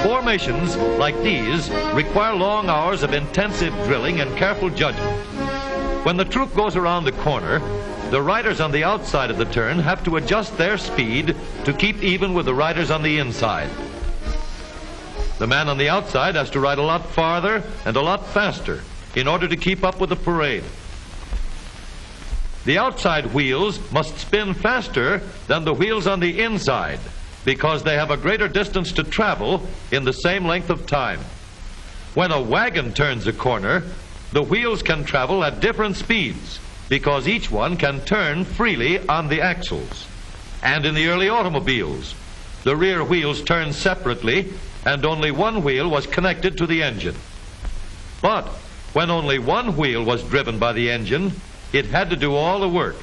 Formations like these require long hours of intensive drilling and careful judgment. When the troop goes around the corner, the riders on the outside of the turn have to adjust their speed to keep even with the riders on the inside. The man on the outside has to ride a lot farther and a lot faster in order to keep up with the parade. The outside wheels must spin faster than the wheels on the inside because they have a greater distance to travel in the same length of time. When a wagon turns a corner, the wheels can travel at different speeds because each one can turn freely on the axles. And in the early automobiles, the rear wheels turned separately and only one wheel was connected to the engine. But when only one wheel was driven by the engine, it had to do all the work,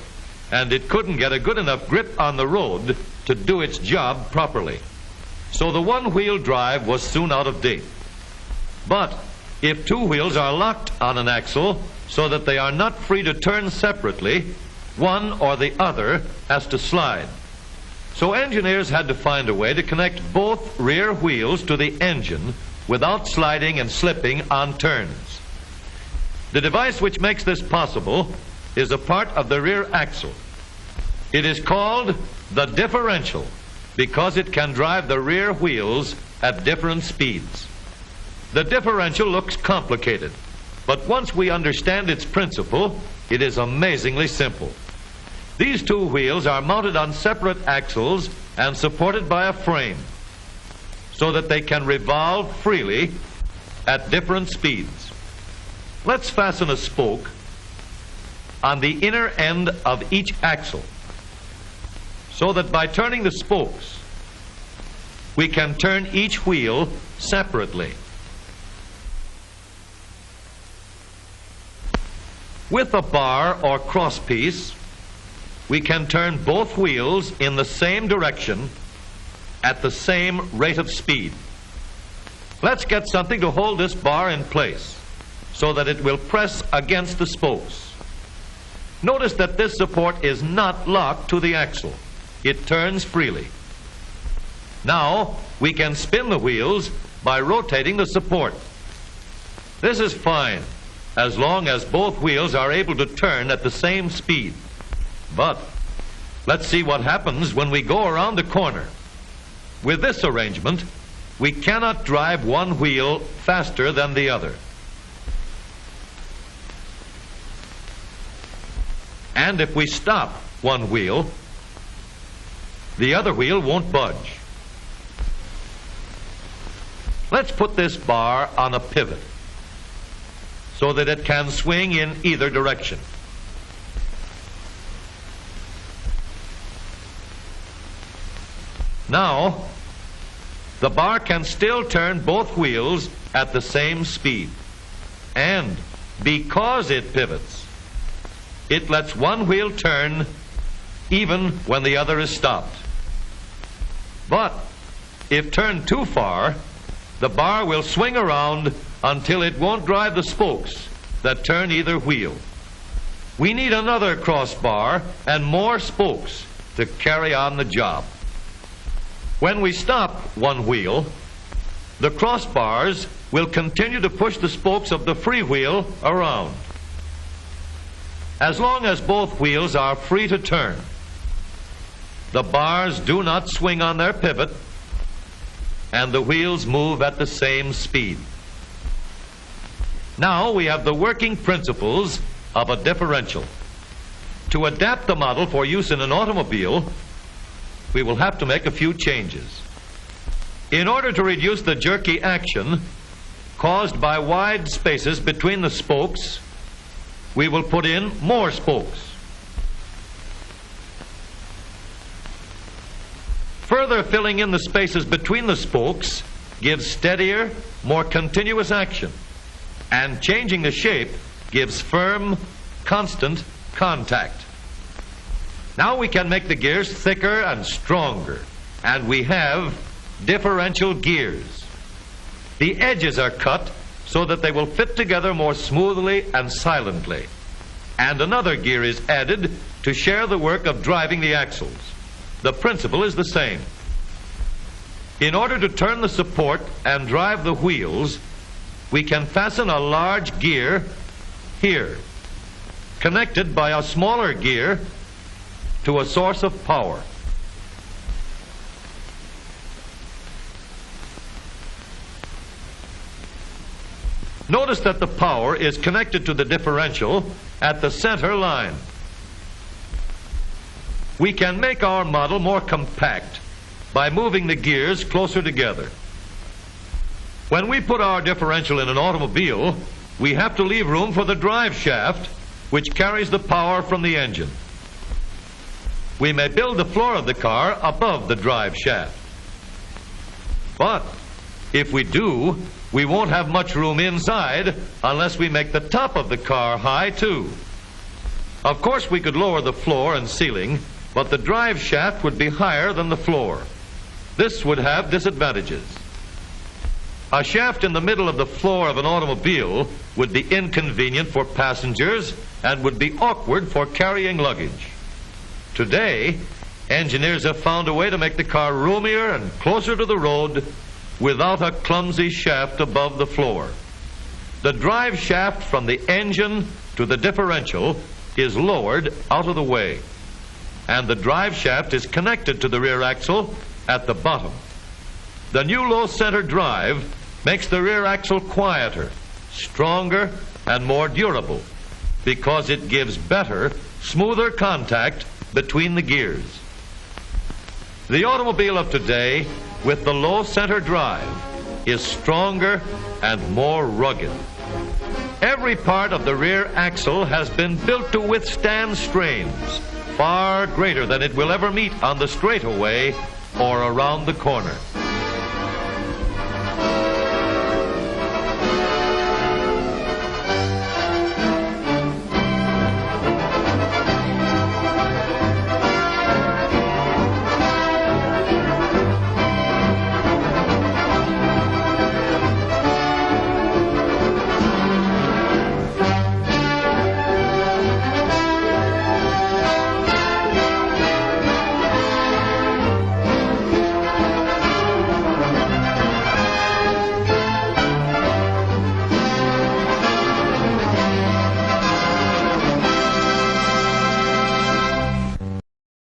and it couldn't get a good enough grip on the road to do its job properly. So the one-wheel drive was soon out of date. But if two wheels are locked on an axle so that they are not free to turn separately, one or the other has to slide. So engineers had to find a way to connect both rear wheels to the engine without sliding and slipping on turns. The device which makes this possible is a part of the rear axle. It is called the differential because it can drive the rear wheels at different speeds. The differential looks complicated, but once we understand its principle, it is amazingly simple. These two wheels are mounted on separate axles and supported by a frame so that they can revolve freely at different speeds. Let's fasten a spoke on the inner end of each axle so that by turning the spokes, we can turn each wheel separately. With a bar or crosspiece, we can turn both wheels in the same direction at the same rate of speed. Let's get something to hold this bar in place so that it will press against the spokes. Notice that this support is not locked to the axle. It turns freely. Now we can spin the wheels by rotating the support. This is fine as long as both wheels are able to turn at the same speed. But let's see what happens when we go around the corner. With this arrangement, we cannot drive one wheel faster than the other. And if we stop one wheel, the other wheel won't budge. Let's put this bar on a pivot so that it can swing in either direction. Now, the bar can still turn both wheels at the same speed. And because it pivots, it lets one wheel turn even when the other is stopped. But if turned too far, the bar will swing around until it won't drive the spokes that turn either wheel. We need another crossbar and more spokes to carry on the job. When we stop one wheel, the crossbars will continue to push the spokes of the free wheel around. As long as both wheels are free to turn, the bars do not swing on their pivot and the wheels move at the same speed. Now we have the working principles of a differential. To adapt the model for use in an automobile, we will have to make a few changes. In order to reduce the jerky action caused by wide spaces between the spokes, we will put in more spokes. Further filling in the spaces between the spokes gives steadier, more continuous action, and changing the shape gives firm, constant contact. Now we can make the gears thicker and stronger, and we have differential gears. The edges are cut so that they will fit together more smoothly and silently. and another gear is added to share the work of driving the axles. The principle is the same. In order to turn the support and drive the wheels, we can fasten a large gear here, connected by a smaller gear to a source of power. Notice that the power is connected to the differential at the center line. We can make our model more compact by moving the gears closer together. When we put our differential in an automobile, we have to leave room for the drive shaft, which carries the power from the engine. We may build the floor of the car above the drive shaft. But if we do, we won't have much room inside unless we make the top of the car high too. Of course, we could lower the floor and ceiling, but the drive shaft would be higher than the floor. This would have disadvantages. A shaft in the middle of the floor of an automobile would be inconvenient for passengers and would be awkward for carrying luggage. Today, engineers have found a way to make the car roomier and closer to the road without a clumsy shaft above the floor. The drive shaft from the engine to the differential is lowered out of the way, and the drive shaft is connected to the rear axle at the bottom. The new low center drive makes the rear axle quieter, stronger, and more durable because it gives better, smoother contact between the gears. The automobile of today, with the low center drive, is stronger and more rugged. Every part of the rear axle has been built to withstand strains far greater than it will ever meet on the straightaway or around the corner.